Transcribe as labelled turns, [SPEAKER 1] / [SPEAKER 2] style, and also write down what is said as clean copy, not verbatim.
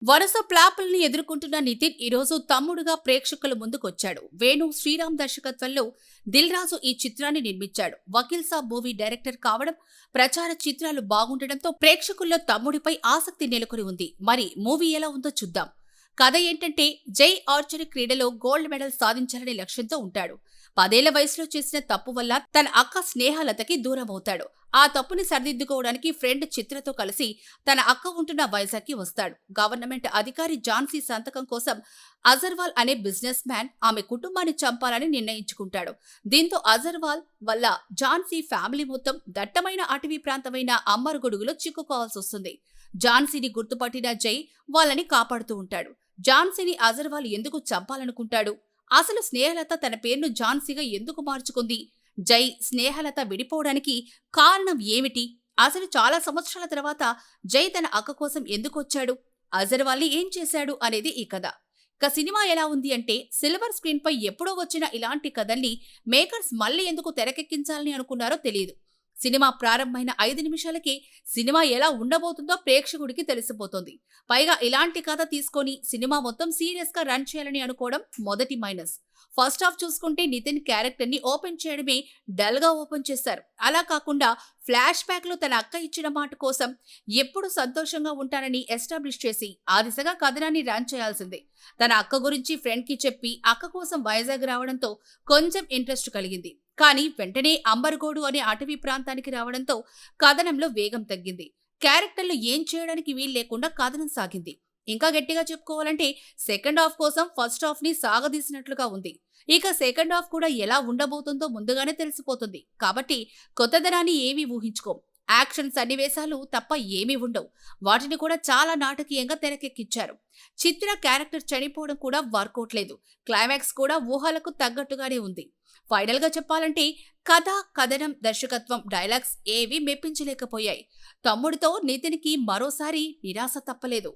[SPEAKER 1] వరుస ఫ్లాపుల్ని ఎదుర్కొంటున్న నితిన్ ఈరోజు తమ్ముడుగా ప్రేక్షకుల ముందుకొచ్చాడు. వేణు శ్రీరామ్ దర్శకత్వంలో దిల్ రాజు ఈ చిత్రాన్ని నిర్మించాడు. వకీల్ సాబ్ మూవీ డైరెక్టర్ కావడం, ప్రచార చిత్రాలు బాగుండడంతో ప్రేక్షకుల్లో తమ్ముడిపై ఆసక్తి నెలకొని ఉంది. మరి మూవీ ఎలా ఉందో చూద్దాం. కథ ఏంటంటే, జై ఆర్చరీ క్రీడలో గోల్డ్ మెడల్ సాధించాలనే లక్ష్యంతో ఉంటాడు. 10 ఏళ్ల వయసులో చేసిన తప్పు వల్ల తన అక్క స్నేహలతకి దూరమవుతాడు. ఆ తప్పుని సరిదిద్దుకోవడానికి ఫ్రెండ్ చిత్రతో కలిసి తన అక్క ఉంటున్న వైజాగ్కి వస్తాడు. గవర్నమెంట్ అధికారి ఝాన్సీ సంతకం కోసం అజర్వాల్ అనే బిజినెస్ మ్యాన్ ఆమె కుటుంబాన్ని చంపాలని నిర్ణయించుకుంటాడు. దీంతో అజర్వాల్ వల్ల ఝాన్సీ ఫ్యామిలీ మొత్తం దట్టమైన అటవీ ప్రాంతమైన అమ్మరుగుడుగులో చిక్కుకోవాల్సి వస్తుంది. ఝాన్సీని గుర్తుపట్టిన జై వాళ్ళని కాపాడుతూ ఉంటాడు. ఝాన్సీని అజర్వాల్ ఎందుకు చంపాలనుకుంటాడు? అసలు స్నేహలత తన పేరును ఝాన్సీగా ఎందుకు మార్చుకుంది? జై, స్నేహలత విడిపోవడానికి కారణం ఏమిటి? అసలు చాలా సంవత్సరాల తర్వాత జై తన అక్క కోసం ఎందుకు వచ్చాడు? అజర్వాల్ని ఏం చేశాడు అనేది ఈ కథ. ఇక సినిమా ఎలా ఉంది అంటే, సిల్వర్ స్క్రీన్ పై ఎప్పుడో వచ్చిన ఇలాంటి కథల్ని మేకర్స్ మళ్ళీ ఎందుకు తెరకెక్కించాలని అనుకున్నారో తెలియదు. సినిమా ప్రారంభమైన 5 నిమిషాలకే సినిమా ఎలా ఉండబోతుందో ప్రేక్షకుడికి తెలిసిపోతుంది. పైగా ఇలాంటి కథ తీసుకొని సినిమా మొత్తం సీరియస్ గా రన్ చేయాలని అనుకోవడం మొదటి మైనస్. ఫస్ట్ హాఫ్ చూసుకుంటే నితిన్ క్యారెక్టర్ ని ఓపెన్ చేయడమే డల్ గా ఓపెన్ చేశారు. అలా కాకుండా ఫ్లాష్ బ్యాక్ లో తన అక్క ఇచ్చిన మాట కోసం ఎప్పుడు సంతోషంగా ఉంటానని ఎస్టాబ్లిష్ చేసి ఆ దిశగా కథనాన్ని రన్ చేయాల్సిందే. తన అక్క గురించి ఫ్రెండ్ కి చెప్పి అక్క కోసం వైజాగ్ రావడంతో కొంచెం ఇంట్రెస్ట్ కలిగింది. కానీ వెంటనే అంబర్గోడు అనే అటవీ ప్రాంతానికి రావడంతో కథనంలో వేగం తగ్గింది. క్యారెక్టర్లు ఏం చేయడానికి వీలు లేకుండా కథనం సాగింది. ఇంకా గట్టిగా చెప్పుకోవాలంటే సెకండ్ హాఫ్ కోసం ఫస్ట్ హాఫ్ ని సాగదీసినట్లుగా ఉంది. ఇక సెకండ్ హాఫ్ కూడా ఎలా ఉండబోతుందో ముందుగానే తెలిసిపోతుంది. కాబట్టి కొత్తదనాన్ని ఏమీ ఊహించుకోం. యాక్షన్ సన్నివేశాలు తప్ప ఏమీ ఉండవు. వాటిని కూడా చాలా నాటకీయంగా తెరకెక్కించారు. చిత్ర క్యారెక్టర్ చనిపోవడం కూడా వర్కౌట్ లేదు. క్లైమాక్స్ కూడా ఊహలకు తగ్గట్టుగానే ఉంది. ఫైనల్ గా చెప్పాలంటే కథ, కథనం, దర్శకత్వం, డైలాగ్స్ ఏవీ మెప్పించలేకపోయాయి. తమ్ముడితో నితిన్ కి మరోసారి నిరాశ తప్పలేదు.